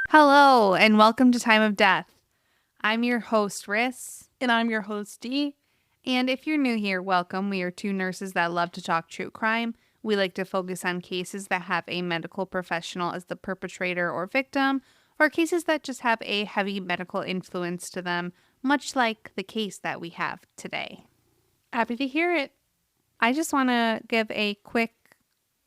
Hello, and welcome to Time of Death. I'm your host, Ris. And I'm your host, Dee. And if you're new here, welcome. We are two nurses that love to talk true crime. We like to focus on cases that have a medical professional as the perpetrator or victim, or cases that just have a heavy medical influence to them, much like the case that we have today. Happy to hear it. I just want to give a quick,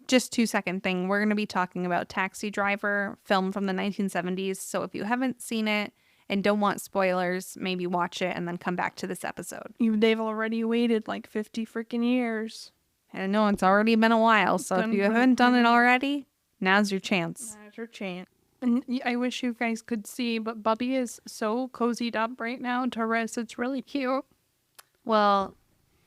just 2-second thing. We're going to be talking about Taxi Driver, film from the 1970s. So if you haven't seen it and don't want spoilers, maybe watch it and then come back to this episode. They've already waited like 50 freaking years. I know it's already been a while, so if you haven't done it already, now's your chance. Now's your chance. And I wish you guys could see, but Bubby is so cozied up right now to Ris. It's really cute. Well,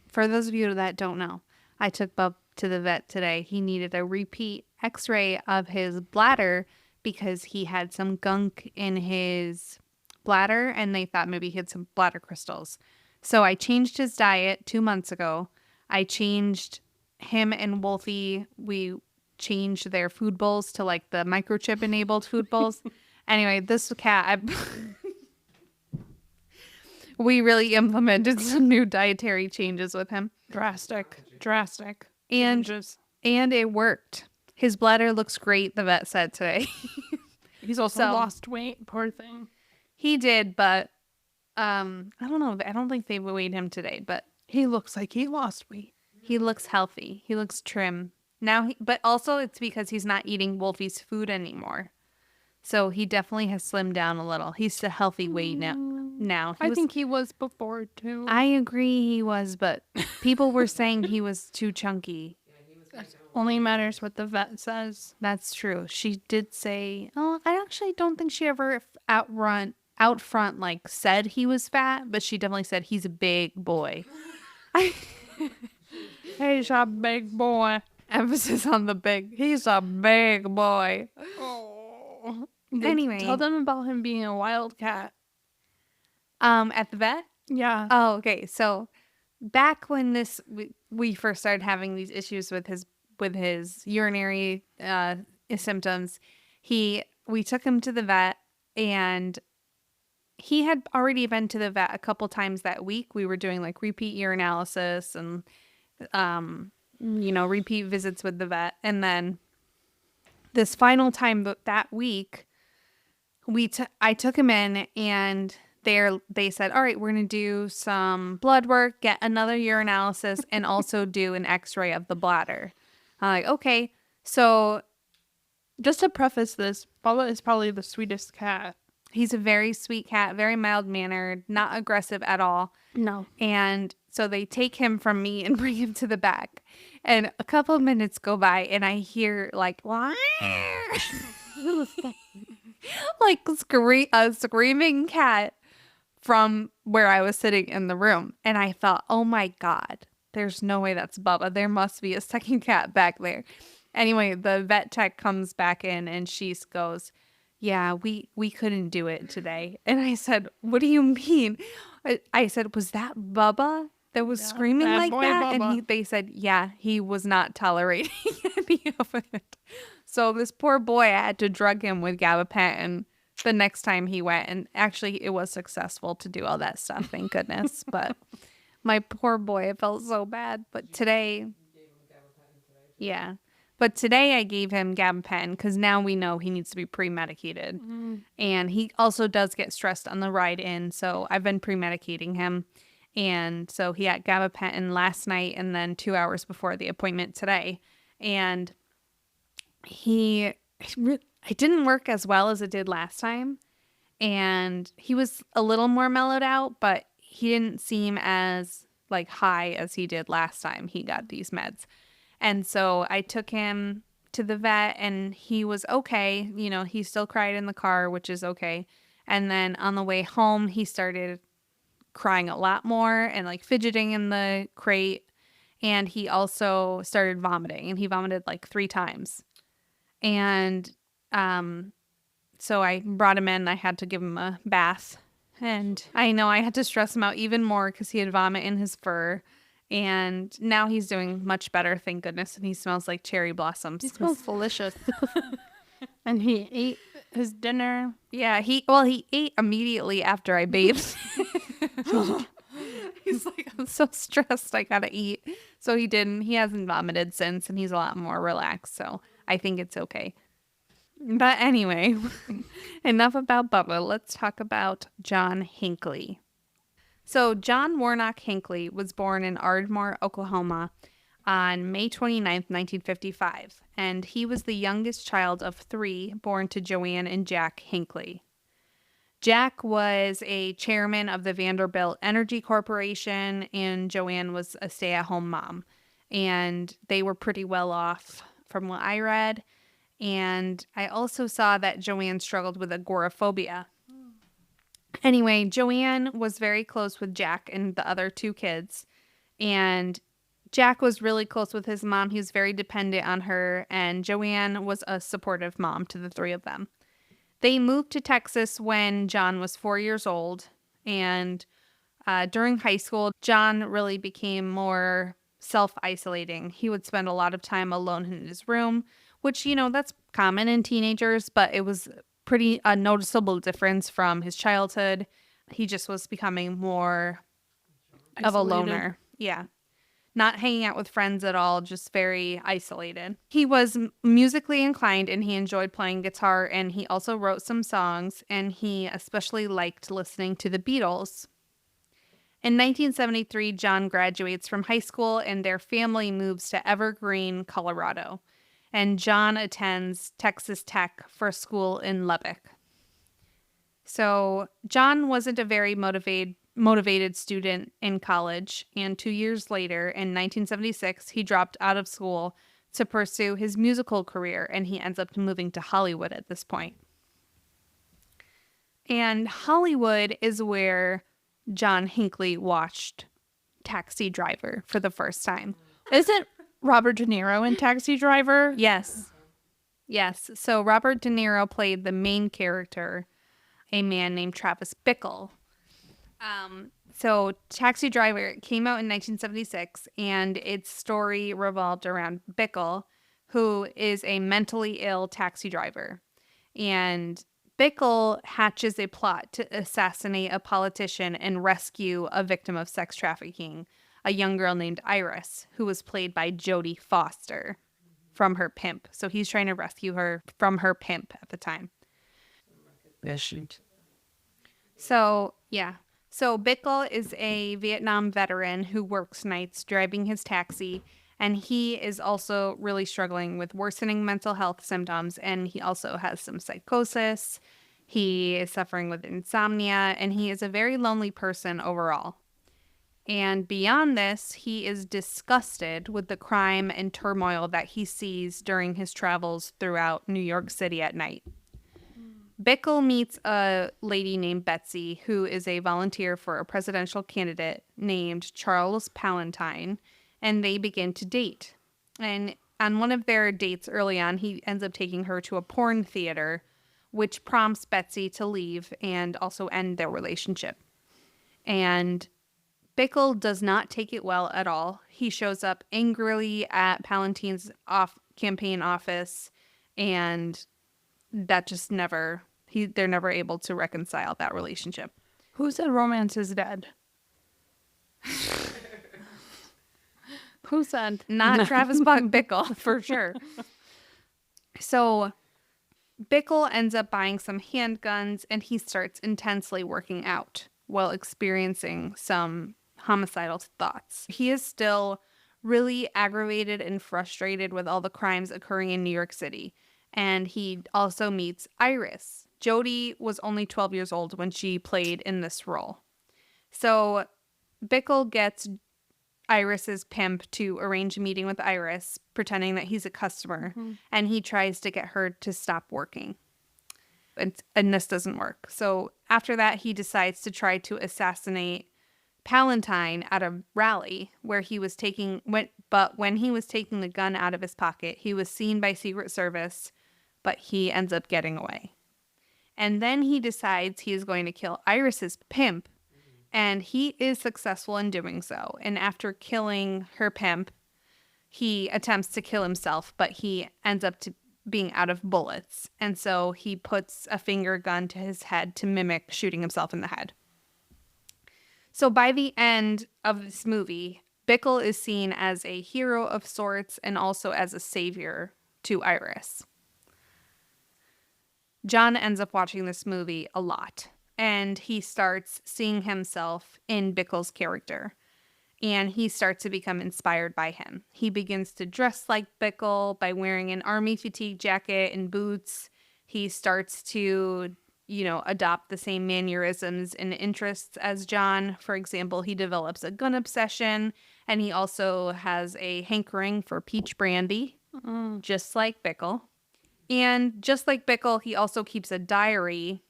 for those of you that don't know, I took Bub to the vet today. He needed a repeat x-ray of his bladder because he had some gunk in his bladder and they thought maybe he had some bladder crystals. So I changed his diet 2 months ago. I changed him and Wolfie. We changed their food bowls to like the microchip enabled food bowls. Anyway, this cat, we really implemented some new dietary changes with him. Drastic. And it worked. His bladder looks great, the vet said today. He's also lost weight, poor thing. He did, but I don't know. I don't think they weighed him today, but he looks like he lost weight. He looks healthy. He looks trim. But also it's because he's not eating Wolfie's food anymore. So he definitely has slimmed down a little. He's a healthy weight now. I think he was before too. I agree he was, but people were saying he was too chunky. Only matters what the vet says. That's true. She did say, I actually don't think she ever out front like said he was fat, but she definitely said he's a big boy. He's a big boy. Emphasis on the big. He's a big boy. Oh. Anyway. Tell them about him being a wildcat. At the vet? Yeah. Oh, okay. So back when we first started having these issues with his urinary symptoms, we took him to the vet, and he had already been to the vet a couple times that week. We were doing like repeat urinalysis and repeat visits with the vet. And then this final time that week, I took him in, and they said, all right, we're going to do some blood work, get another urinalysis, and also do an x-ray of the bladder. I'm like, okay. So just to preface this, Bubba is probably the sweetest cat. He's a very sweet cat, very mild-mannered, not aggressive at all. No. And so they take him from me and bring him to the back. And a couple of minutes go by, and I hear like, like a screaming cat from where I was sitting in the room. And I thought, oh my God, there's no way that's Bubba. There must be a second cat back there. Anyway, the vet tech comes back in, and she goes, yeah, we couldn't do it today. And I said, what do you mean? I said, was that Bubba that was screaming like that? Bubba. And they said, yeah, he was not tolerating any of it. So this poor boy, I had to drug him with gabapentin the next time he went. And actually, it was successful to do all that stuff, thank goodness. But my poor boy, it felt so bad. But today, yeah. But today I gave him gabapentin because now we know he needs to be pre-medicated. Mm-hmm. And he also does get stressed on the ride in. So I've been pre-medicating him. And so he had gabapentin last night and then 2 hours before the appointment today. And it didn't work as well as it did last time. And he was a little more mellowed out, but he didn't seem as like high as he did last time he got these meds. And so I took him to the vet, and he was okay. He still cried in the car, which is okay. And then on the way home, he started crying a lot more and like fidgeting in the crate. And he also started vomiting, and he vomited like 3 times. And so I brought him in. I had to give him a bath. And I know I had to stress him out even more because he had vomit in his fur. And now he's doing much better, thank goodness. And he smells like cherry blossoms. He smells delicious. And he ate his dinner. Yeah, he ate immediately after I bathed. He's like, I'm so stressed, I gotta eat. So he didn't. He hasn't vomited since, and he's a lot more relaxed. So I think it's okay. But anyway, enough about Bubba. Let's talk about John Hinckley. So John Warnock Hinckley was born in Ardmore, Oklahoma on May 29th, 1955, and he was the youngest child of 3 born to Joanne and Jack Hinckley. Jack was a chairman of the Vanderbilt Energy Corporation, and Joanne was a stay-at-home mom. And they were pretty well off from what I read. And I also saw that Joanne struggled with agoraphobia. Anyway, Joanne was very close with Jack and the other 2 kids. And Jack was really close with his mom. He was very dependent on her. And Joanne was a supportive mom to the 3 of them. They moved to Texas when John was 4 years old. And during high school, John really became more self-isolating. He would spend a lot of time alone in his room, which, that's common in teenagers, but it was pretty a noticeable difference from his childhood. He just was becoming more of a loner. Yeah. Not hanging out with friends at all, just very isolated. He was musically inclined and he enjoyed playing guitar, and he also wrote some songs, and he especially liked listening to the Beatles. In 1973, John graduates from high school and their family moves to Evergreen, Colorado. And John attends Texas Tech for school in Lubbock. So John wasn't a very motivated student in college, and 2 years later, in 1976, he dropped out of school to pursue his musical career, and he ends up moving to Hollywood at this point. And Hollywood is where John Hinckley watched Taxi Driver for the first time. Isn't Robert De Niro in Taxi Driver? Yes. Yes. So Robert De Niro played the main character, a man named Travis Bickle. So Taxi Driver came out in 1976, and its story revolved around Bickle, who is a mentally ill taxi driver. And Bickle hatches a plot to assassinate a politician and rescue a victim of sex trafficking, a young girl named Iris, who was played by Jodie Foster from her pimp. So he's trying to rescue her from her pimp at the time. So, yeah. So Bickle is a Vietnam veteran who works nights driving his taxi, and he is also really struggling with worsening mental health symptoms, and he also has some psychosis. He is suffering with insomnia, and he is a very lonely person overall. And beyond this, he is disgusted with the crime and turmoil that he sees during his travels throughout New York City at night. Bickle meets a lady named Betsy, who is a volunteer for a presidential candidate named Charles Palantine, and they begin to date. And on one of their dates early on, he ends up taking her to a porn theater, which prompts Betsy to leave and also end their relationship. And Bickle does not take it well at all. He shows up angrily at Palantine's campaign office, and that just they're never able to reconcile that relationship. Who said romance is dead? Who said? Not Travis Bickle, for sure. So Bickle ends up buying some handguns, and he starts intensely working out while experiencing some homicidal thoughts. He is still really aggravated and frustrated with all the crimes occurring in New York City. And he also meets Iris. Jodie was only 12 years old when she played in this role. So Bickle gets Iris's pimp to arrange a meeting with Iris, pretending that he's a customer, and he tries to get her to stop working. And this doesn't work. So after that, he decides to try to assassinate Palantine at a rally where he was when he was taking the gun out of his pocket, he was seen by Secret Service, but he ends up getting away. And then he decides he is going to kill Iris's pimp, and he is successful in doing so. And after killing her pimp, he attempts to kill himself, but he ends up being out of bullets. And so he puts a finger gun to his head to mimic shooting himself in the head. So by the end of this movie, Bickle is seen as a hero of sorts and also as a savior to Iris. John ends up watching this movie a lot, and he starts seeing himself in Bickle's character, and he starts to become inspired by him. He begins to dress like Bickle by wearing an army fatigue jacket and boots. He starts to, adopt the same mannerisms and interests as John. For example, he develops a gun obsession, and he also has a hankering for peach brandy, just like Bickle. And just like Bickle, he also keeps a diary,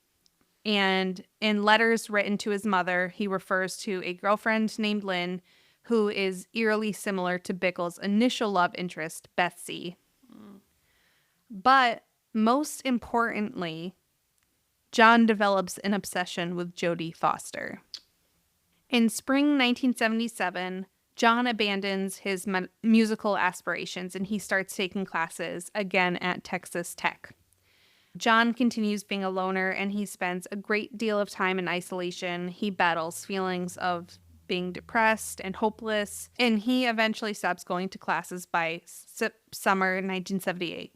and in letters written to his mother, he refers to a girlfriend named Lynn, who is eerily similar to Bickle's initial love interest, Betsy. But most importantly, John develops an obsession with Jodie Foster. In spring 1977, John abandons his musical aspirations and he starts taking classes again at Texas Tech. John continues being a loner and he spends a great deal of time in isolation. He battles feelings of being depressed and hopeless, and he eventually stops going to classes by summer 1978.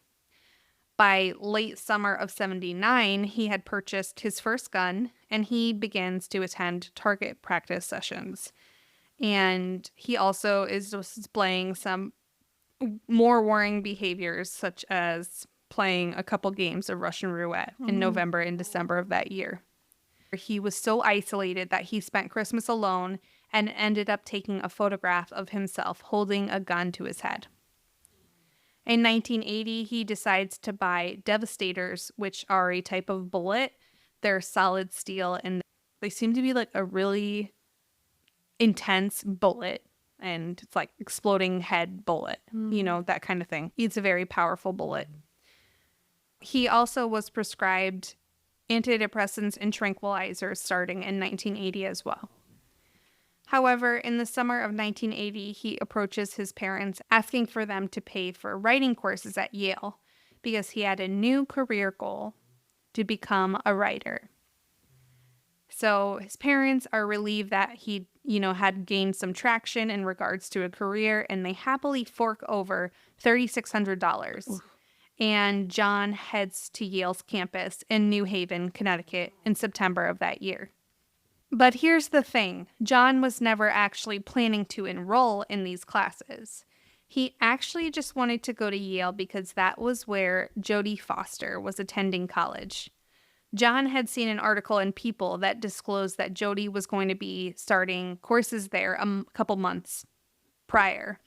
By late summer of 79, he had purchased his first gun and he begins to attend target practice sessions. And he also is displaying some more worrying behaviors, such as playing a couple games of Russian roulette in November and December of that year. He was so isolated that he spent Christmas alone and ended up taking a photograph of himself holding a gun to his head. In 1980, he decides to buy Devastators, which are a type of bullet. They're solid steel, and they seem to be like a really intense bullet, and it's like exploding head bullet, that kind of thing. It's a very powerful bullet. He also was prescribed antidepressants and tranquilizers starting in 1980 as well. However, in the summer of 1980, he approaches his parents asking for them to pay for writing courses at Yale because he had a new career goal to become a writer. So his parents are relieved that he, had gained some traction in regards to a career, and they happily fork over $3,600. And John heads to Yale's campus in New Haven, Connecticut in September of that year. But here's the thing. John was never actually planning to enroll in these classes. He actually just wanted to go to Yale because that was where Jodie Foster was attending college. John had seen an article in People that disclosed that Jodie was going to be starting courses there a couple months prior.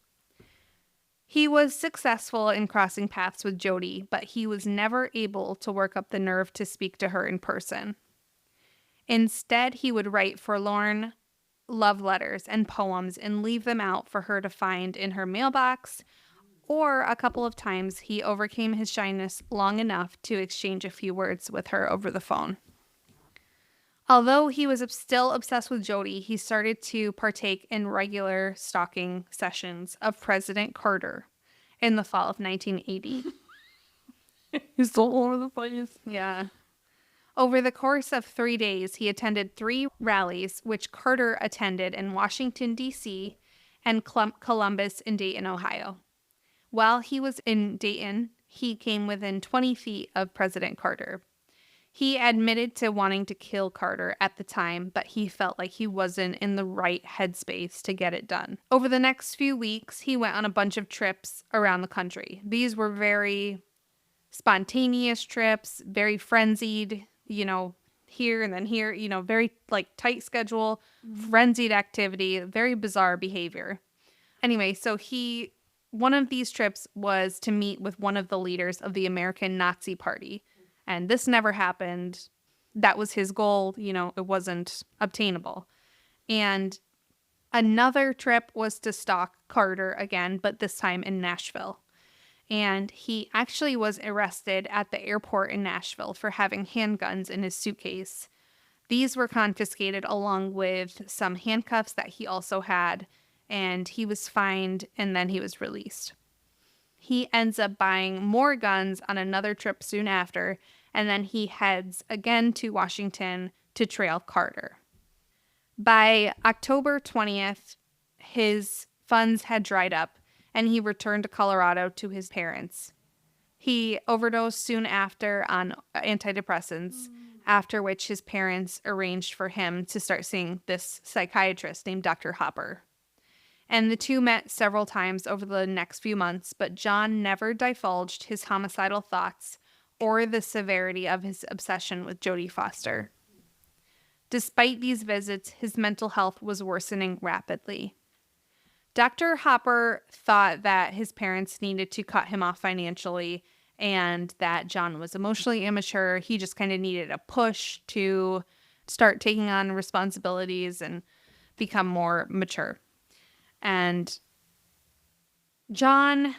He was successful in crossing paths with Jodie, but he was never able to work up the nerve to speak to her in person. Instead, he would write forlorn love letters and poems and leave them out for her to find in her mailbox, or a couple of times he overcame his shyness long enough to exchange a few words with her over the phone. Although he was still obsessed with Jodie, he started to partake in regular stalking sessions of President Carter in the fall of 1980. He's all over the place. Yeah. Over the course of 3 days, he attended 3 rallies, which Carter attended in Washington, D.C., and Columbus and Dayton, Ohio. While he was in Dayton, he came within 20 feet of President Carter. He admitted to wanting to kill Carter at the time, but he felt like he wasn't in the right headspace to get it done. Over the next few weeks, he went on a bunch of trips around the country. These were very spontaneous trips, very frenzied, here and then here, very tight schedule, frenzied activity, very bizarre behavior. Anyway, so one of these trips was to meet with one of the leaders of the American Nazi Party. And this never happened. That was his goal. It wasn't obtainable. And another trip was to stalk Carter again, but this time in Nashville. And he actually was arrested at the airport in Nashville for having handguns in his suitcase. These were confiscated along with some handcuffs that he also had, and he was fined and then he was released. He ends up buying more guns on another trip soon after, and then he heads again to Washington to trail Carter. By October 20th, his funds had dried up, and he returned to Colorado to his parents. He overdosed soon after on antidepressants, after which his parents arranged for him to start seeing this psychiatrist named Dr. Hopper. And the two met several times over the next few months, but John never divulged his homicidal thoughts or the severity of his obsession with Jodie Foster. Despite these visits, his mental health was worsening rapidly. Dr. Hopper thought that his parents needed to cut him off financially and that John was emotionally immature. He just kind of needed a push to start taking on responsibilities and become more mature. And John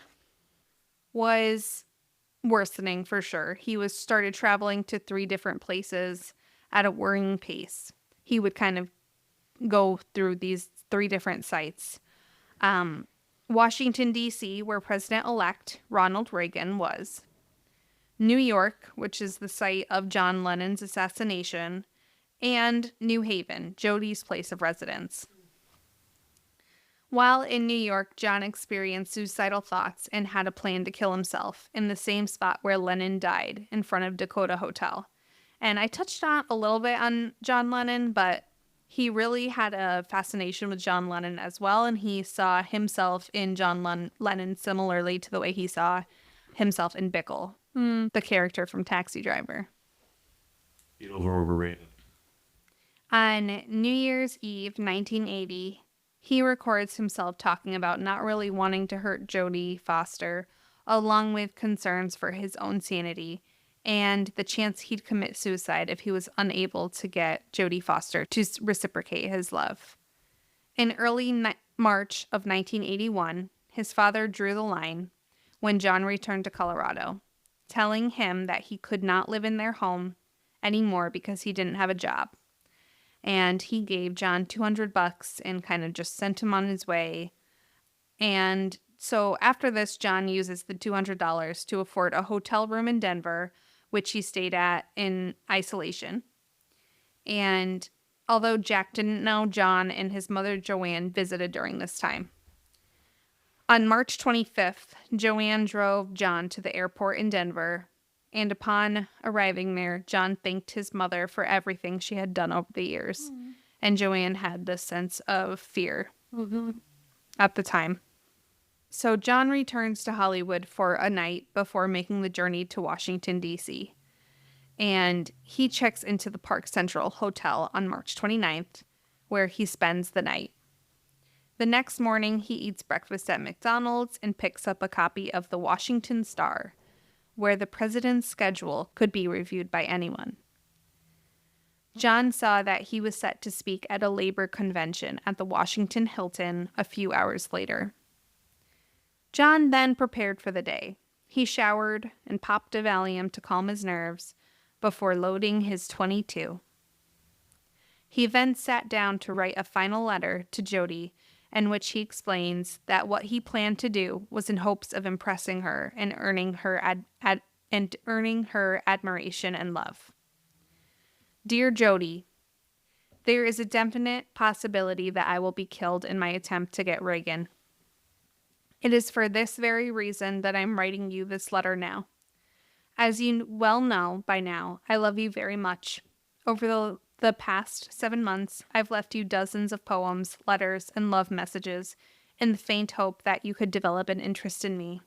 was worsening for sure. He was started traveling to 3 different places at a worrying pace. He would kind of go through these 3 different sites. Washington, D.C., where President-elect Ronald Reagan was. New York, which is the site of John Lennon's assassination. And New Haven, Jodie's place of residence. While in New York, John experienced suicidal thoughts and had a plan to kill himself in the same spot where Lennon died, in front of Dakota Hotel. And I touched on a little bit on John Lennon, but he really had a fascination with John Lennon as well, and he saw himself in John Lennon similarly to the way he saw himself in Bickle, the character from Taxi Driver. Overrated. On New Year's Eve, 1980, he records himself talking about not really wanting to hurt Jodie Foster, along with concerns for his own sanity and the chance he'd commit suicide if he was unable to get Jodie Foster to reciprocate his love. In early March of 1981, his father drew the line when John returned to Colorado, telling him that he could not live in their home anymore because he didn't have a job. And he gave John $200 and kind of just sent him on his way. And so after this, John uses the $200 to afford a hotel room in Denver, which he stayed at in isolation. And although Jack didn't know, John and his mother Joanne visited during this time. On March 25th, Joanne drove John to the airport in Denver, and upon arriving there, John thanked his mother for everything she had done over the years. And Joanne had this sense of fear at the time. So John returns to Hollywood for a night before making the journey to Washington, D.C. And he checks into the Park Central Hotel on March 29th, where he spends the night. The next morning, he eats breakfast at McDonald's and picks up a copy of the Washington Star, where the president's schedule could be reviewed by anyone. John saw that he was set to speak at a labor convention at the Washington Hilton a few hours later. John then prepared for the day. He showered and popped a Valium to calm his nerves before loading his .22. He then sat down to write a final letter to Jodie, in which he explains that what he planned to do was in hopes of impressing her and earning her admiration and love. Dear Jodie, there is a definite possibility that I will be killed in my attempt to get Reagan. It is for this very reason that I'm writing you this letter now. As you well know by now, I love you very much. Over the past 7 months, I've left you dozens of poems, letters, and love messages in the faint hope that you could develop an interest in me.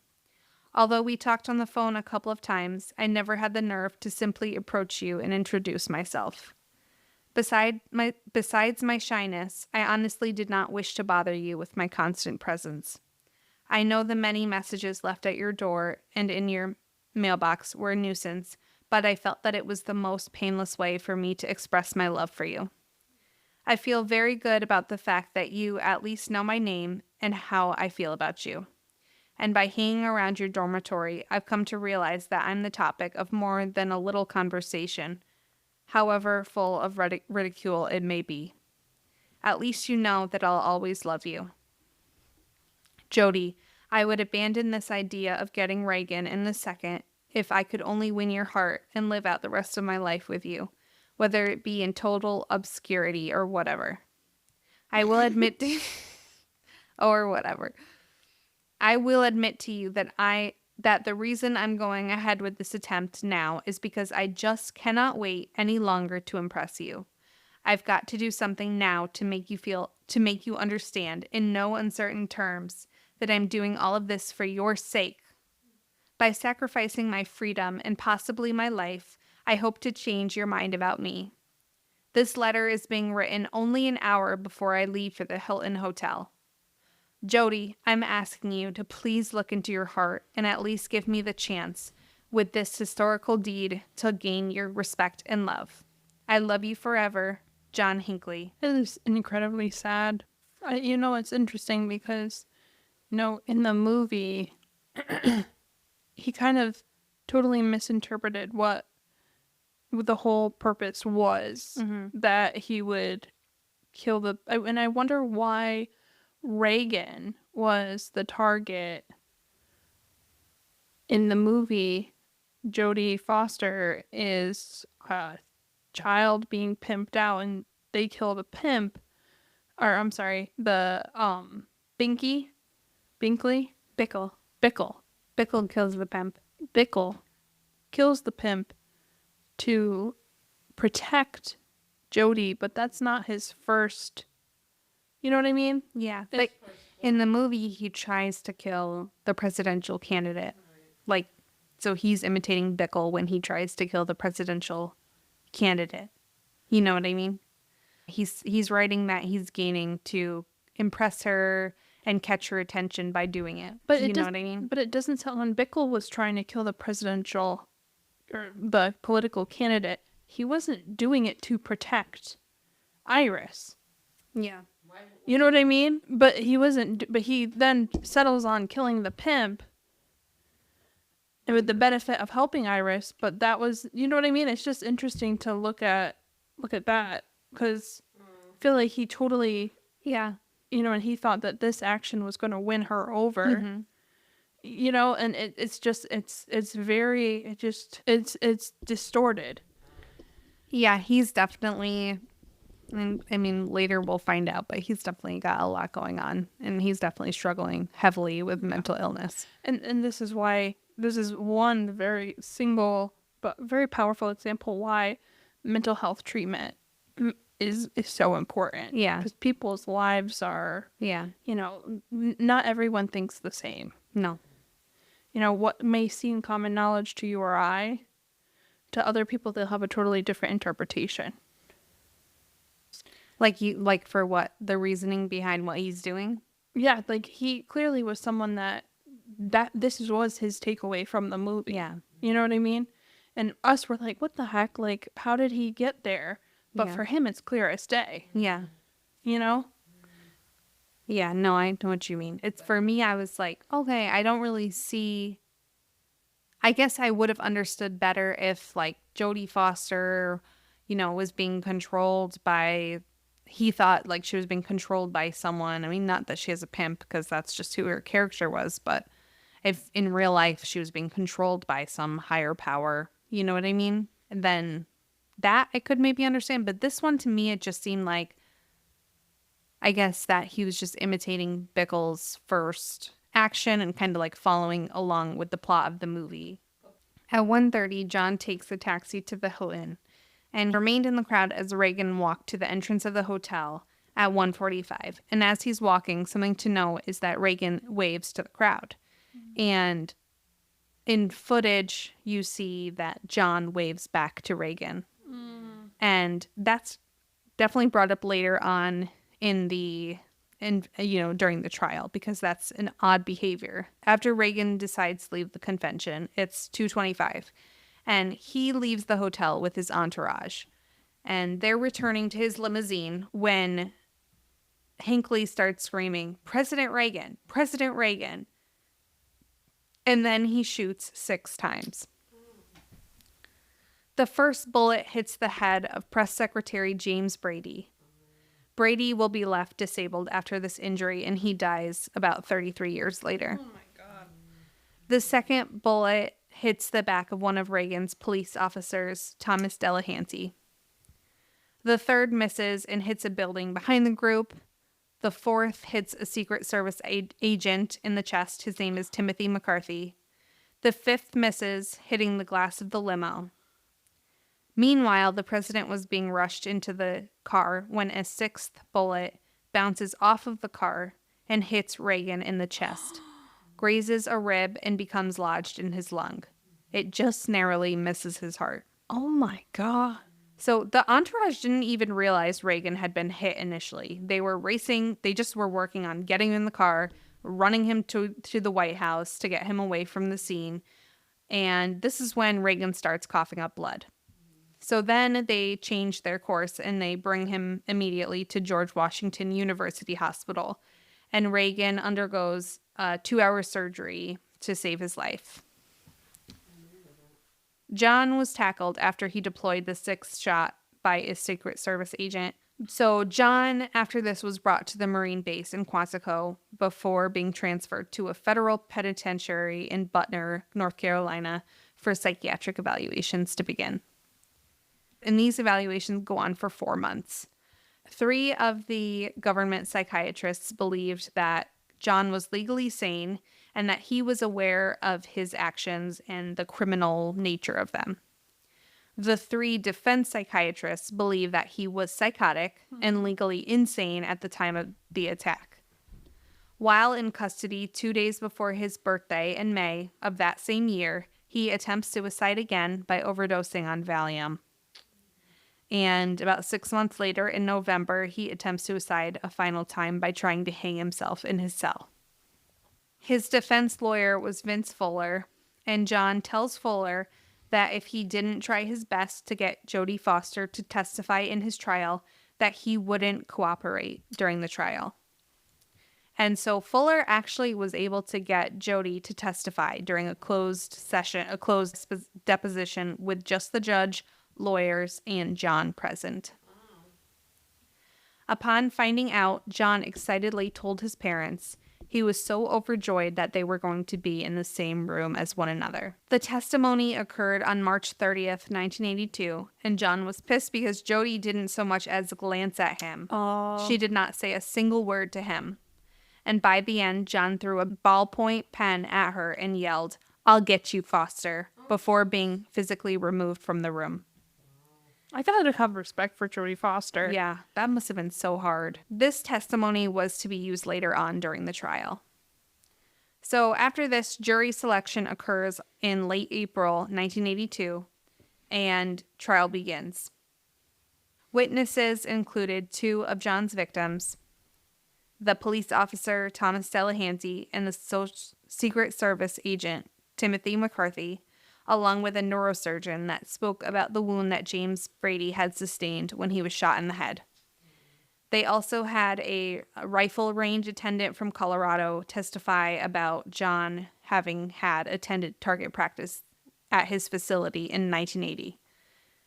Although we talked on the phone a couple of times, I never had the nerve to simply approach you and introduce myself. Besides my shyness, I honestly did not wish to bother you with my constant presence. I know the many messages left at your door and in your mailbox were a nuisance, but I felt that it was the most painless way for me to express my love for you. I feel very good about the fact that you at least know my name and how I feel about you. And by hanging around your dormitory, I've come to realize that I'm the topic of more than a little conversation, however full of ridicule it may be. At least you know that I'll always love you. Jodie, I would abandon this idea of getting Reagan in a second if I could only win your heart and live out the rest of my life with you, whether it be in total obscurity or whatever. I will admit to or whatever. I will admit to you that the reason I'm going ahead with this attempt now is because I just cannot wait any longer to impress you. I've got to do something now to make you understand in no uncertain terms that I'm doing all of this for your sake. By sacrificing my freedom and possibly my life, I hope to change your mind about me. This letter is being written only an hour before I leave for the Hilton Hotel. Jody, I'm asking you to please look into your heart and at least give me the chance with this historical deed to gain your respect and love. I love you forever, John Hinckley. It is incredibly sad. It's interesting because, in the movie, he kind of totally misinterpreted what the whole purpose was, that he would kill and I wonder why Reagan was the target. In the movie, Jodie Foster is a child being pimped out, and they kill the pimp, or I'm sorry, the Binkley, Bickle kills the pimp. Bickle kills the pimp to protect Jodie, but that's not his first. You know what I mean? Yeah. Like in the movie, he tries to kill the presidential candidate. Like, so he's imitating Bickle when he tries to kill the presidential candidate. You know what I mean? He's writing that he's gaining to impress her and catch her attention by doing it. But you know what I mean? But it doesn't sound when Bickle was trying to kill the presidential or the political candidate, he wasn't doing it to protect Iris. Yeah. You know what I mean? But he then settles on killing the pimp with the benefit of helping Iris, but that was, you know what I mean? It's just interesting to look at that, because I feel like he totally, and he thought that this action was going to win her over. And it's distorted. Yeah, he's definitely, I mean, later we'll find out, but he's definitely got a lot going on, and he's definitely struggling heavily with mental illness. And this is why, this is one very single but very powerful example why mental health treatment is so important. Yeah. Because people's lives are, not everyone thinks the same. No. What may seem common knowledge to you or I, to other people, they'll have a totally different interpretation. Like for what? The reasoning behind what he's doing? Yeah, like he clearly was someone that this was his takeaway from the movie. Yeah. You know what I mean? And us were like, what the heck? Like, how did he get there? But for him, it's clear as day. Yeah. Yeah, no, I know what you mean. It's for me, I was like, okay, I don't really see. I guess I would have understood better if like Jodie Foster, was being controlled by, he thought like she was being controlled by someone. I mean, not that she has a pimp, because that's just who her character was, but if in real life she was being controlled by some higher power, you know what I mean? And then that I could maybe understand. But this one, to me, it just seemed like, I guess that he was just imitating Bickle's first action and kind of like following along with the plot of the movie. At 1:30, John takes a taxi to the Hilton and remained in the crowd as Reagan walked to the entrance of the hotel at 1:45. And as he's walking, something to know is that Reagan waves to the crowd. And in footage, you see that John waves back to Reagan. And that's definitely brought up later on during the trial, because that's an odd behavior. After Reagan decides to leave the convention, it's 2:25, and he leaves the hotel with his entourage, and they're returning to his limousine when Hinckley starts screaming, "President Reagan, President Reagan." And then he shoots 6 times. The first bullet hits the head of Press Secretary James Brady. Brady will be left disabled after this injury, and he dies about 33 years later. Oh my The second bullet hits the back of one of Reagan's police officers, Thomas Delahanty. The third misses and hits a building behind the group. The fourth hits a Secret Service agent in the chest. His name is Timothy McCarthy. The fifth misses, hitting the glass of the limo. Meanwhile, the president was being rushed into the car when a sixth bullet bounces off of the car and hits Reagan in the chest, grazes a rib, and becomes lodged in his lung. It just narrowly misses his heart. Oh my God. So the entourage didn't even realize Reagan had been hit initially. They were racing. They just were working on getting him in the car, running him to the White House to get him away from the scene. And this is when Reagan starts coughing up blood. So then they change their course and they bring him immediately to George Washington University Hospital. And Reagan undergoes a 2-hour surgery to save his life. John was tackled after he deployed the sixth shot by a Secret Service agent. So John, after this, was brought to the Marine base in Quantico before being transferred to a federal penitentiary in Butner, North Carolina, for psychiatric evaluations to begin. And these evaluations go on for 4 months. 3 of the government psychiatrists believed that John was legally sane and that he was aware of his actions and the criminal nature of them. The 3 defense psychiatrists believe that he was psychotic and legally insane at the time of the attack. While in custody 2 days before his birthday in May of that same year, he attempts suicide again by overdosing on Valium. And about 6 months later, in November, he attempts suicide a final time by trying to hang himself in his cell. His defense lawyer was Vince Fuller, and John tells Fuller that if he didn't try his best to get Jodie Foster to testify in his trial, that he wouldn't cooperate during the trial. And so Fuller actually was able to get Jodie to testify during a closed deposition with just the judge, lawyers, and John present. Upon finding out, John excitedly told his parents he was so overjoyed that they were going to be in the same room as one another. The testimony occurred on March 30th, 1982, and John was pissed because Jodie didn't so much as glance at him. Oh. She did not say a single word to him. And by the end, John threw a ballpoint pen at her and yelled, "I'll get you, Foster," before being physically removed from the room. I gotta have respect for Jodie Foster. Yeah, that must have been so hard. This testimony was to be used later on during the trial. So after this, jury selection occurs in late April 1982, and trial begins. Witnesses included 2 of John's victims, the police officer Thomas Delahanty and the Secret Service agent Timothy McCarthy, along with a neurosurgeon that spoke about the wound that James Brady had sustained when he was shot in the head. They also had a rifle range attendant from Colorado testify about John having had attended target practice at his facility in 1980.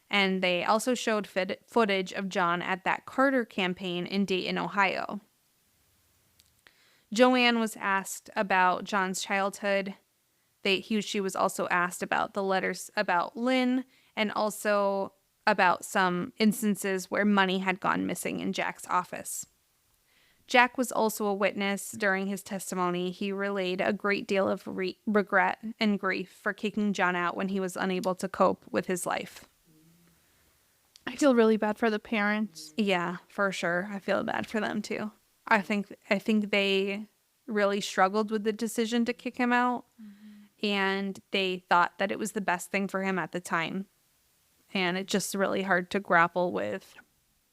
And they also showed footage of John at that Carter campaign in Dayton, Ohio. Joanne was asked about John's childhood. She was also asked about the letters about Lynn and also about some instances where money had gone missing in Jack's office. Jack was also a witness during his testimony. He relayed a great deal of regret and grief for kicking John out when he was unable to cope with his life. I feel really bad for the parents. Yeah, for sure. I feel bad for them too. I think they really struggled with the decision to kick him out. And they thought that it was the best thing for him at the time. And it's just really hard to grapple with.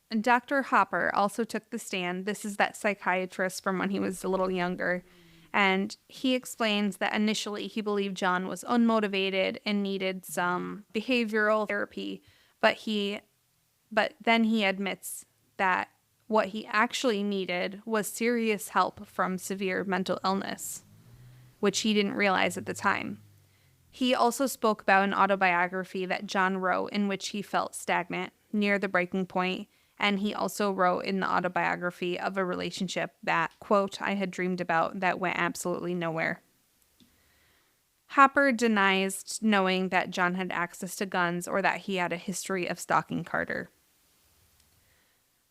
And Dr. Hopper also took the stand. This is that psychiatrist from when he was a little younger. And he explains that initially he believed John was unmotivated and needed some behavioral therapy. But then he admits that what he actually needed was serious help from severe mental illness, which he didn't realize at the time. He also spoke about an autobiography that John wrote in which he felt stagnant, near the breaking point, and he also wrote in the autobiography of a relationship that, quote, I had dreamed about that went absolutely nowhere. Hopper denies knowing that John had access to guns or that he had a history of stalking Carter.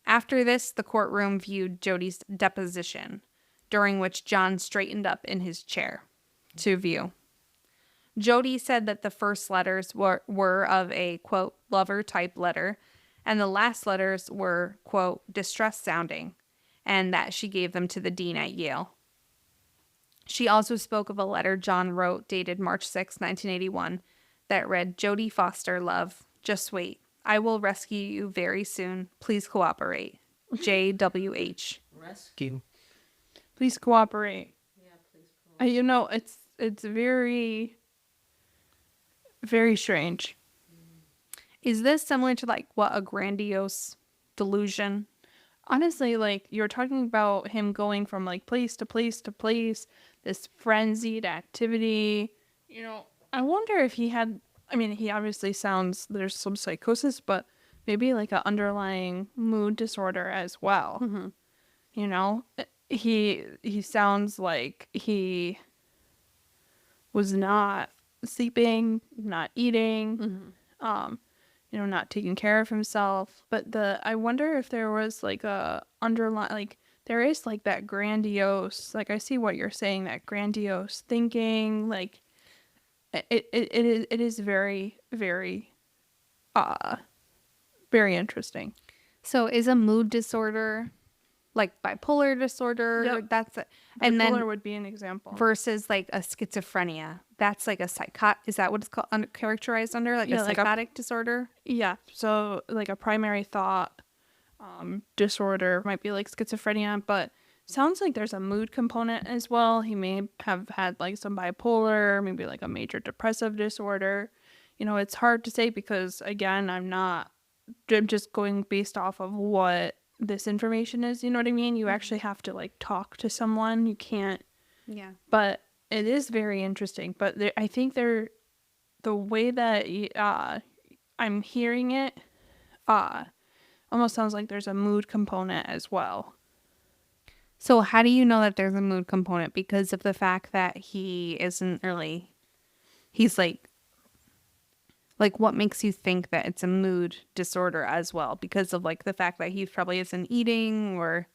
After this, the courtroom viewed Jody's deposition, during which John straightened up in his chair to view. Jody said that the first letters were of a, quote, lover-type letter, and the last letters were, quote, distress-sounding, and that she gave them to the dean at Yale. She also spoke of a letter John wrote dated March 6, 1981, that read, Jody Foster, love, just wait. I will rescue you very soon. Please cooperate. JWH. Rescue. Please cooperate. Yeah, please cooperate. You know, it's very, very strange. Is this similar to like what a grandiose delusion? Honestly, like you're talking about him going from like place to place to place, this frenzied activity. You know, I wonder if he had, I mean, he obviously sounds, there's some psychosis, but maybe like an underlying mood disorder as well. Mm-hmm. You know, he sounds like he was not sleeping, not eating, you know, not taking care of himself. But I wonder if there was like a underlying, like there is like that grandiose, like I see what you're saying, that grandiose thinking, like it is very, very, very interesting. So is a mood disorder like bipolar disorder? Yep. That's it. Bipolar And then would be an example. versus like a schizophrenia. That's like a is that what it's called, characterized under? Like Yeah, a like a- psychotic disorder? Yeah, so like a primary thought disorder might be like schizophrenia, but sounds like there's a mood component as well. He may have had like some bipolar, maybe like a major depressive disorder. You know, it's hard to say because again, I'm just going based off of what this information is, you know what I mean? You actually have to like talk to someone. You can't, Yeah. but it is very interesting. But I think the way that I'm hearing it almost sounds like there's a mood component as well. So how do you know that there's a mood component? Because of the fact that he isn't really, he's like what makes you think that it's a mood disorder as well? Because of like the fact that he probably isn't eating, or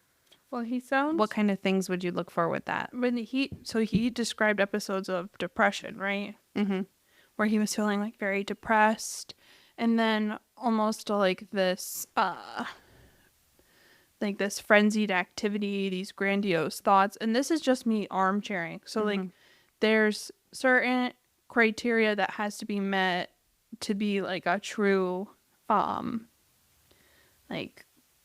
Well, he sounds what kind of things would you look for with that? when he described episodes of depression, right? Mm-hmm. Where he was feeling like very depressed, and then almost like this frenzied activity, these grandiose thoughts. And this is just me armchairing. So like there's certain criteria that has to be met to be like a true like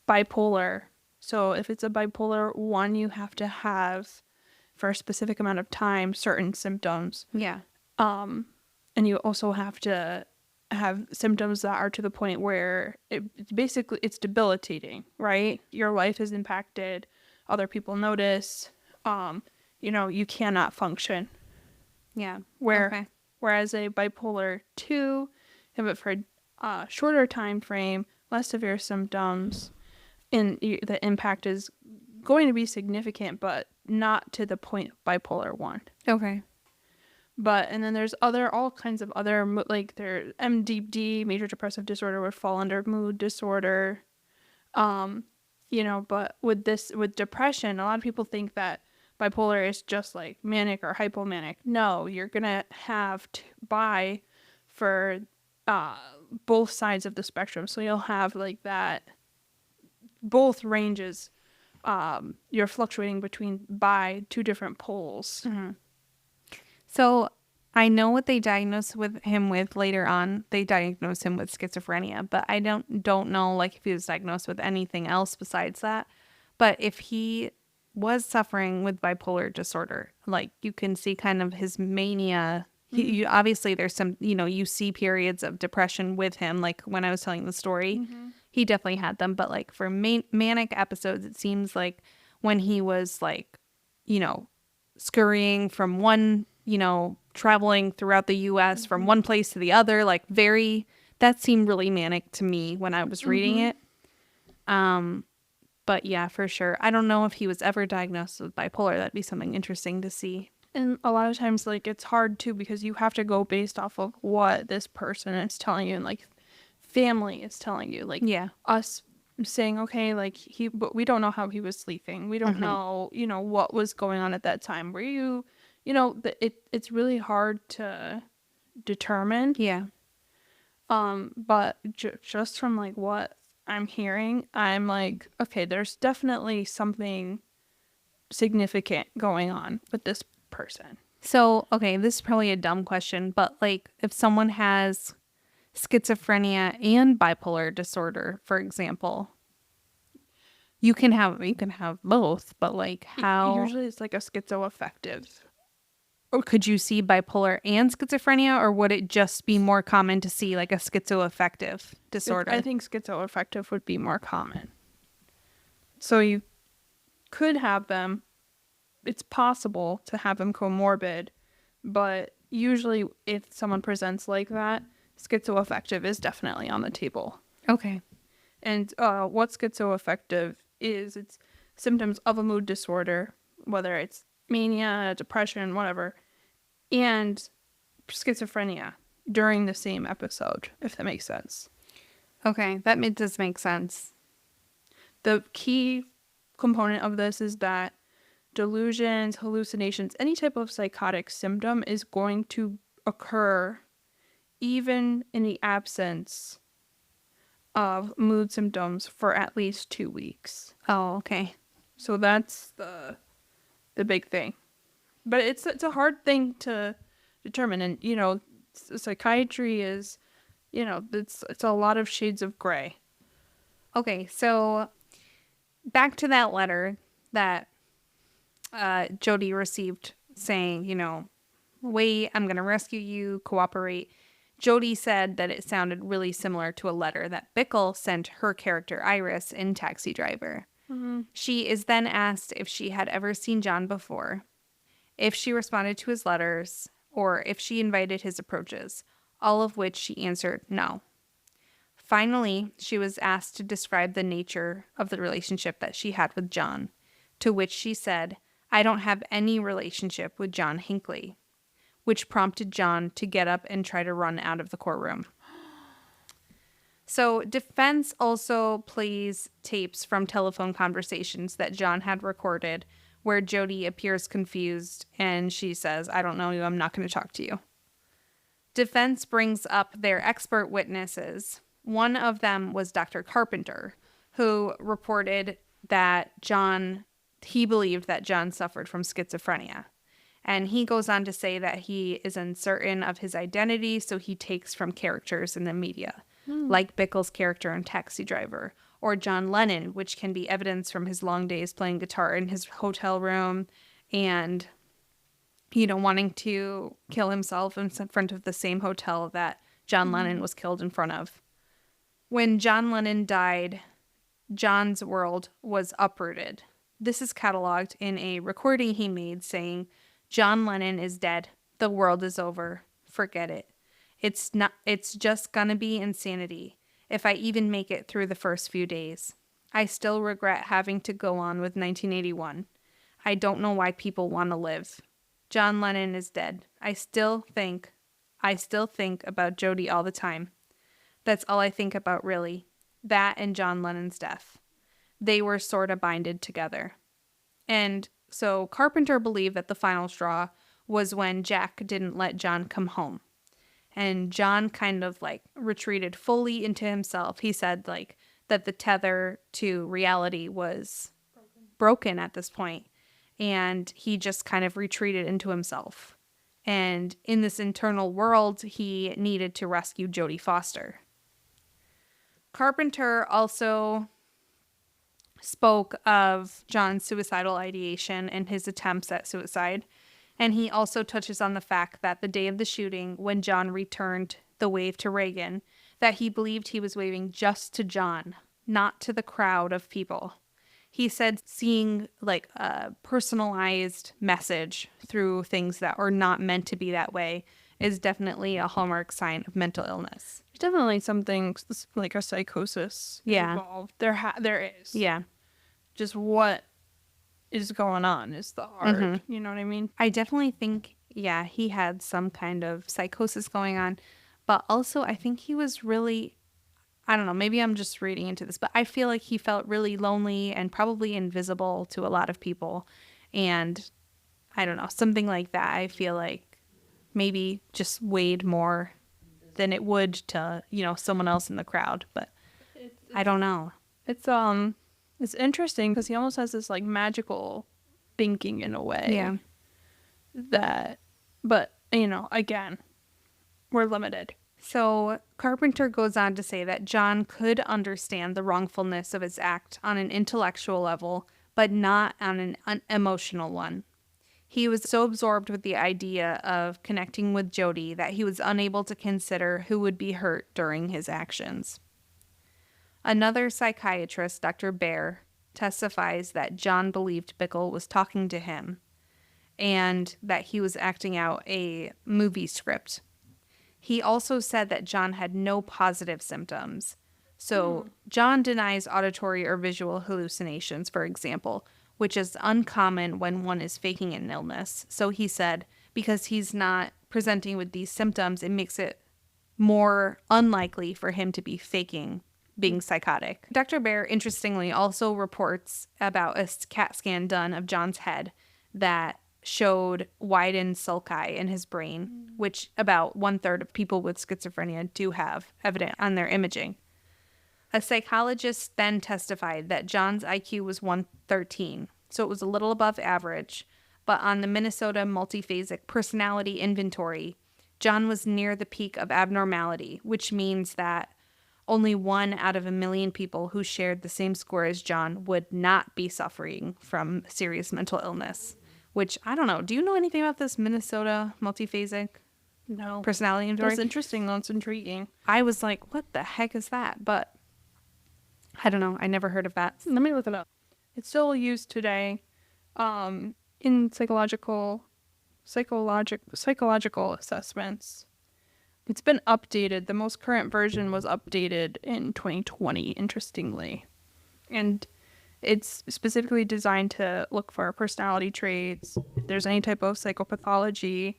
bipolar. So if it's a bipolar 1, you have to have for a specific amount of time certain symptoms. Yeah. And you also have to have symptoms that are to the point where it's debilitating, right? Your life is impacted. Other people notice. You know, you cannot function. Yeah. Whereas a bipolar 2, have it for a shorter time frame, less severe symptoms, and the impact is going to be significant, but not to the point of bipolar 1. Okay. But, and then there's all kinds of other, like there, MDD, major depressive disorder, would fall under mood disorder. You know, but with depression, a lot of people think that bipolar is just like manic or hypomanic. No, you're going to have to buy for both sides of the spectrum. So you'll have like that, both ranges, you're fluctuating between by 2 different poles. Mm-hmm. So I know what they diagnosed him with later on. They diagnosed him with schizophrenia, but I don't know like if he was diagnosed with anything else besides that. But if he was suffering with bipolar disorder, like you can see kind of his mania. You obviously there's some, you know, you see periods of depression with him. Like when I was telling the story, he definitely had them. But like for manic episodes, it seems like when he was like, you know, scurrying from one, you know, traveling throughout the U.S. from one place to the other, like that seemed really manic to me when I was reading it. But yeah, for sure. I don't know if he was ever diagnosed with bipolar. That'd be something interesting to see. And a lot of times, like, it's hard too because you have to go based off of what this person is telling you, and like family is telling you. Like, Yeah. us saying, okay, like but we don't know how he was sleeping. We don't know, what was going on at that time. Were you, it's really hard to determine. Yeah. But just from like what I'm hearing, I'm like, okay, there's definitely something significant going on with this person. So, okay, this is probably a dumb question, but like if someone has schizophrenia and bipolar disorder, for example, you can have both, but like how Usually it's like a schizoaffective. or could you see bipolar and schizophrenia, or would it just be more common to see like a schizoaffective disorder? I think schizoaffective would be more common. So you could have them. It's possible to have them comorbid, but usually if someone presents like that, schizoaffective is definitely on the table. Okay. And what schizoaffective is, it's symptoms of a mood disorder, whether it's mania, depression, whatever, and schizophrenia during the same episode, if that makes sense. Okay, that does make sense. The key component of this is that delusions, hallucinations, any type of psychotic symptom is going to occur even in the absence of mood symptoms for at least 2 weeks. Oh, okay. So that's the big thing. But it's a hard thing to determine, and psychiatry is, it's a lot of shades of gray. Okay, so back to that letter that Jody received saying, wait, I'm going to rescue you, cooperate. Jody said that it sounded really similar to a letter that Bickle sent her character Iris in Taxi Driver. Mm-hmm. She is then asked if she had ever seen John before, if she responded to his letters, or if she invited his approaches, all of which she answered no. Finally, she was asked to describe the nature of the relationship that she had with John, to which she said, I don't have any relationship with John Hinckley, which prompted John to get up and try to run out of the courtroom. So defense also plays tapes from telephone conversations that John had recorded where Jody appears confused and she says, I don't know you, I'm not going to talk to you. Defense brings up their expert witnesses. One of them was Dr. Carpenter, who reported that he believed that John suffered from schizophrenia. And he goes on to say that he is uncertain of his identity, so he takes from characters in the media, like Bickle's character in Taxi Driver, or John Lennon, which can be evidence from his long days playing guitar in his hotel room and, wanting to kill himself in front of the same hotel that John Lennon was killed in front of. When John Lennon died, John's world was uprooted. This is cataloged in a recording he made saying, John Lennon is dead. The world is over. Forget it. It's just gonna be insanity if I even make it through the first few days. I still regret having to go on with 1981. I don't know why people want to live. John Lennon is dead. I still think about Jody all the time. That's all I think about, really. That and John Lennon's death. They were sort of binded together. And so Carpenter believed that the final straw was when Jack didn't let John come home. And John kind of retreated fully into himself. He said that the tether to reality was broken at this point. And he just kind of retreated into himself. And in this internal world, he needed to rescue Jodie Foster. Carpenter also spoke of John's suicidal ideation and his attempts at suicide. And he also touches on the fact that the day of the shooting, when John returned the wave to Reagan, that he believed he was waving just to John, not to the crowd of people. He said seeing a personalized message through things that are not meant to be that way is definitely a hallmark sign of mental illness. There's definitely something like a psychosis involved. There is. Yeah. Just what is going on is the hard, you know what I mean? I definitely think, yeah, he had some kind of psychosis going on, but also I think he was really, I don't know, maybe I'm just reading into this, but I feel like he felt really lonely and probably invisible to a lot of people. And I don't know, something like that. I feel like maybe just weighed more than it would to, someone else in the crowd, but I don't know. It's interesting because he almost has this like magical thinking in a way. Yeah. But again, we're limited. So Carpenter goes on to say that John could understand the wrongfulness of his act on an intellectual level, but not on an emotional one. He was so absorbed with the idea of connecting with Jody that he was unable to consider who would be hurt during his actions. Another psychiatrist, Dr. Baer, testifies that John believed Bickle was talking to him and that he was acting out a movie script. He also said that John had no positive symptoms. So John denies auditory or visual hallucinations, for example, which is uncommon when one is faking an illness. So he said, because he's not presenting with these symptoms, it makes it more unlikely for him to be faking being psychotic. Dr. Baer, interestingly, also reports about a CAT scan done of John's head that showed widened sulci in his brain, which about 1/3 of people with schizophrenia do have evident on their imaging. A psychologist then testified that John's IQ was 113, so it was a little above average, but on the Minnesota Multiphasic Personality Inventory, John was near the peak of abnormality, which means that only 1 out of 1,000,000 people who shared the same score as John would not be suffering from serious mental illness, which, I don't know. Do you know anything about this Minnesota Multiphasic Personality Inventory? That's interesting, though. It's intriguing. I was like, what the heck is that? But I don't know. I never heard of that. Let me look it up. It's still used today in psychological assessments. It's been updated. The most current version was updated in 2020, interestingly. And it's specifically designed to look for personality traits, if there's any type of psychopathology.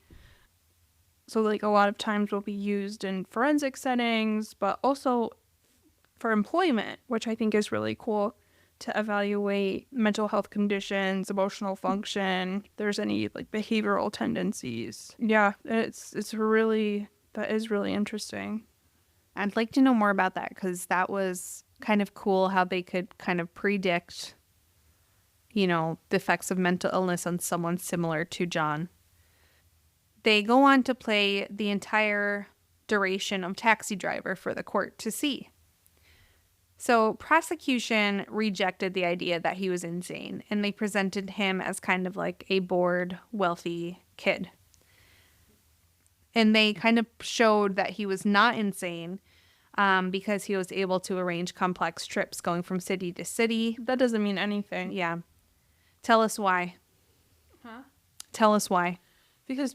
So, like, a lot of times will be used in forensic settings, but also for employment, which I think is really cool, to evaluate mental health conditions, emotional function, if there's any, like, behavioral tendencies. Yeah, that is really interesting. I'd like to know more about that because that was kind of cool how they could kind of predict, the effects of mental illness on someone similar to John. They go on to play the entire duration of Taxi Driver for the court to see. So prosecution rejected the idea that he was insane, and they presented him as kind of like a bored, wealthy kid. And they kind of showed that he was not insane because he was able to arrange complex trips going from city to city. That doesn't mean anything. Yeah. Tell us why. Huh? Tell us why. Because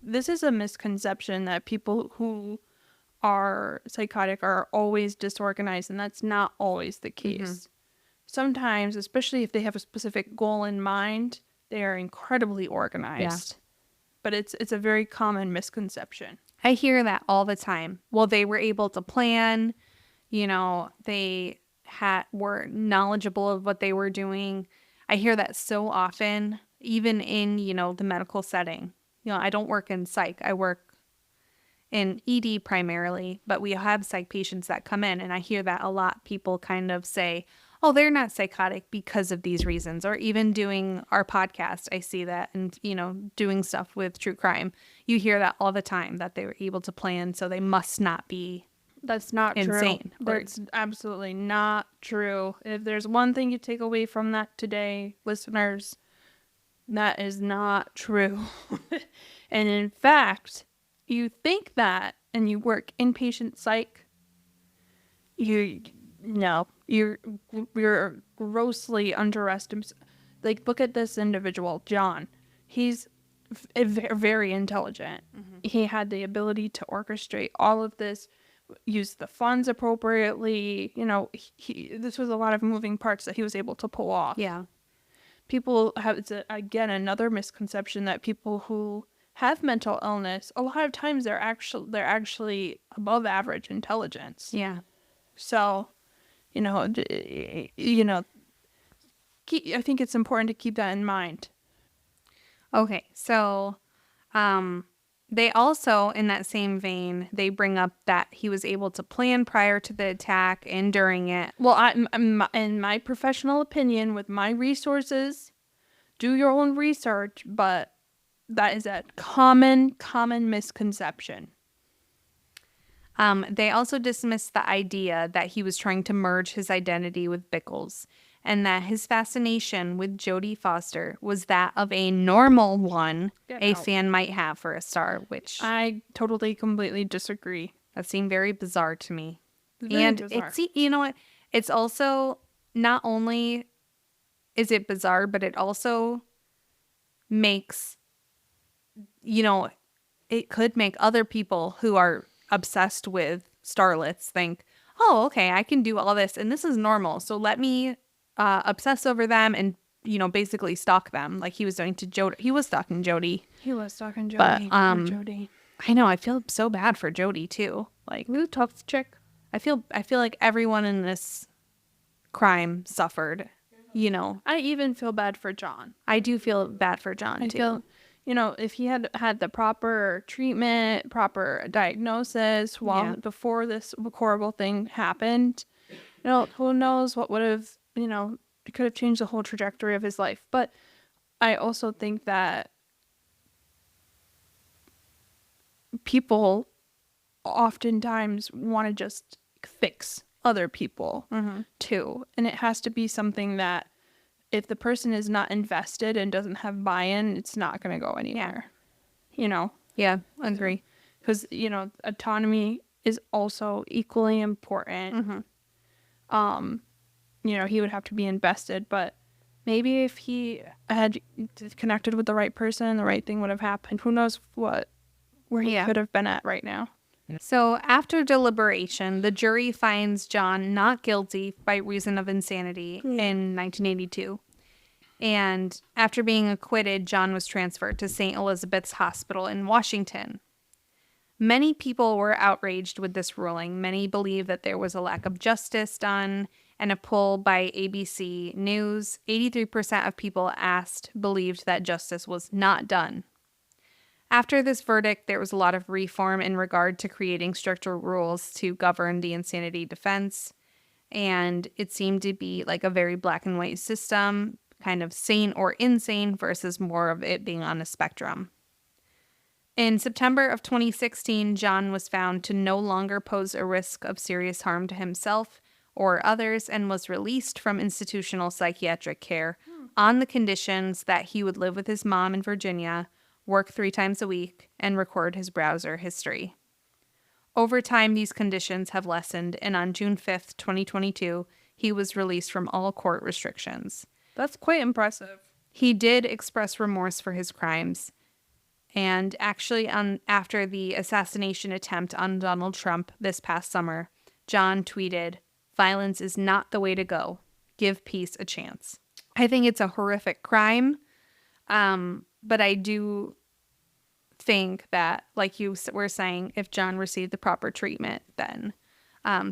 this is a misconception that people who are psychotic are always disorganized, and that's not always the case. Sometimes, especially if they have a specific goal in mind, they are incredibly organized. Yeah. But it's a very common misconception. I hear that all the time. Well, they were able to plan, they were knowledgeable of what they were doing. I hear that so often, even in, the medical setting. I don't work in psych. I work in ED primarily, but we have psych patients that come in, and I hear that a lot. People kind of say, oh, they're not psychotic because of these reasons. Or even doing our podcast, I see that. And, doing stuff with true crime. You hear that all the time, that they were able to plan, so they must not be That's not insane. True. That's absolutely not true. If there's one thing you take away from that today, listeners, that is not true. And in fact, you think that and you work inpatient psych, you're grossly underestimated. Like, look at this individual, John. He's very intelligent. He had the ability to orchestrate all of this, use the funds appropriately. This was a lot of moving parts that he was able to pull off. Yeah. people have, again, another misconception that people who have mental illness, a lot of times they're actually above average intelligence. Yeah. So, you know, I think it's important to keep that in mind. Okay, so they also, in that same vein, they bring up that he was able to plan prior to the attack and during it. Well, in my professional opinion, with my resources, do your own research, but that is a common misconception. They also dismissed the idea that he was trying to merge his identity with Bickle's, and that his fascination with Jodie Foster was that of a normal one a fan might have for a star, which I totally, completely disagree. that seemed very bizarre to me. Very bizarre. It's, you know what? It's also, not only is it bizarre, but it also makes, you know, it could make other people who are obsessed with starlets think, oh, okay, I can do all this and this is normal. So let me obsess over them and, you know, basically stalk them like he was doing to Jodie. He was stalking Jodie. He was stalking Jodie. But, Jodie. I know, I feel so bad for Jodie too. Like, Ooh, tough chick. I feel like everyone in this crime suffered, you know. I even feel bad for John. I do feel bad for John I too. feel, you know, if he had had the proper treatment, proper diagnosis before this horrible thing happened, you know, who knows what would have, you know, it could have changed the whole trajectory of his life. But I also think that people oftentimes want to just fix other people too. And it has to be something that if the person is not invested and doesn't have buy-in, it's not going to go anywhere. You know? Yeah, agree. Because, you know, autonomy is also equally important. You know, he would have to be invested, but maybe if he had connected with the right person, the right thing would have happened. Who knows where he could have been at right now. So after deliberation, the jury finds John not guilty by reason of insanity in 1982. And after being acquitted, John was transferred to St. Elizabeth's Hospital in Washington. Many people were outraged with this ruling. Many believe that there was a lack of justice done. And a poll by ABC News, 83% of people asked believed that justice was not done. After this verdict, there was a lot of reform in regard to creating stricter rules to govern the insanity defense. And it seemed to be like a very black and white system, kind of sane or insane versus more of it being on a spectrum. In September of 2016, John was found to no longer pose a risk of serious harm to himself or others and was released from institutional psychiatric care on the conditions that he would live with his mom in Virginia, work 3 times a week, and record his browser history. Over time, these conditions have lessened, and on June 5th, 2022, he was released from all court restrictions. That's quite impressive. He did express remorse for his crimes, and actually, after the assassination attempt on Donald Trump this past summer, John tweeted, "Violence is not the way to go. Give peace a chance." I think it's a horrific crime, but I do think that, like you were saying, if John received the proper treatment, then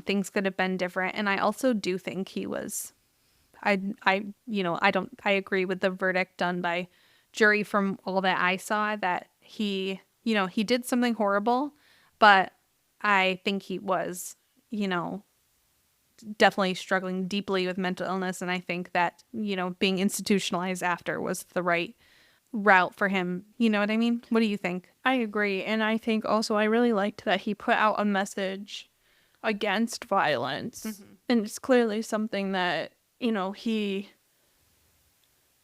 things could have been different. And I also do think he was, I agree with the verdict done by jury from all that I saw, that he did something horrible, but I think he was, definitely struggling deeply with mental illness. And I think that, being institutionalized after was the right route for him. You know what I mean? What do you think? I agree. And I think also I really liked that he put out a message against violence. And it's clearly something that, he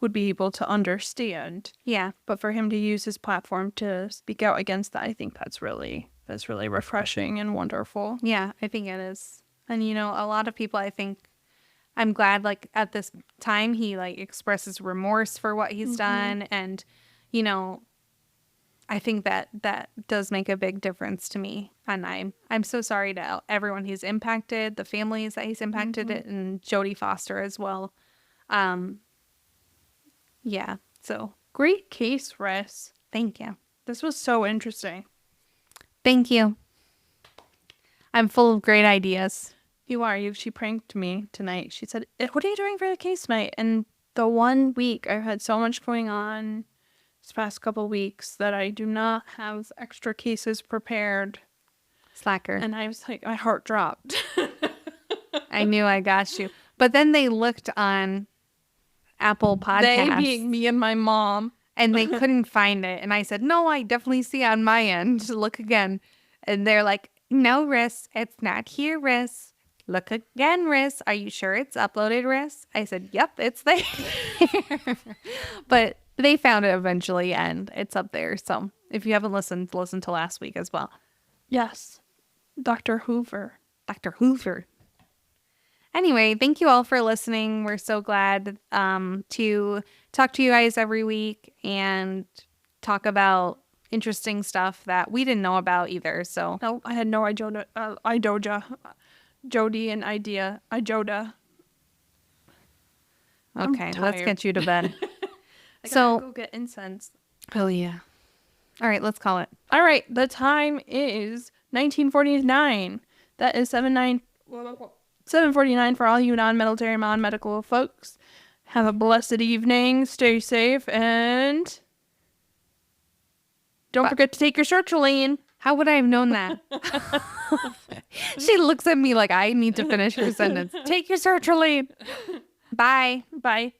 would be able to understand. Yeah. But for him to use his platform to speak out against that, I think that's really refreshing and wonderful. Yeah, I think it is. And, a lot of people, I think, I'm glad, like, at this time, he, like, expresses remorse for what he's done. And, I think that does make a big difference to me. And I'm so sorry to everyone he's impacted, the families that he's impacted, and Jodie Foster as well. Yeah. So Great case, Ris. thank you. This was so interesting. Thank you. I'm full of great ideas. You are. She pranked me tonight. She said, "What are you doing for the case night?" And the 1 week I've had so much going on this past couple weeks that I do not have extra cases prepared. Slacker. And I was like, my heart dropped. I knew I got you. But then they looked on Apple Podcasts. They being me and my mom. And they couldn't find it. And I said, no, I definitely see it on my end. Look again. And they're like, no, Ris, it's not here, Ris. Look again, Ris. Are you sure it's uploaded, Ris? I said, yep, it's there. But they found it eventually, and it's up there. So if you haven't listened, listen to last week as well. Yes. Dr. Hoover. Dr. Hoover. Anyway, thank you all for listening. We're so glad to talk to you guys every week and talk about interesting stuff that we didn't know about either. So No, I had no idea. Jody and idea. Ijoda. okay, let's tired. get you to bed. I So- gotta go get incense. Oh yeah. All right, let's call it. All right, the time is 1949. That is 7:49 for all you non-military, non-medical folks. Have a blessed evening. Stay safe, and don't forget to take your sertraline. How would I have known that? She looks at me like I need to finish her sentence. Take your sertraline. Bye. Bye.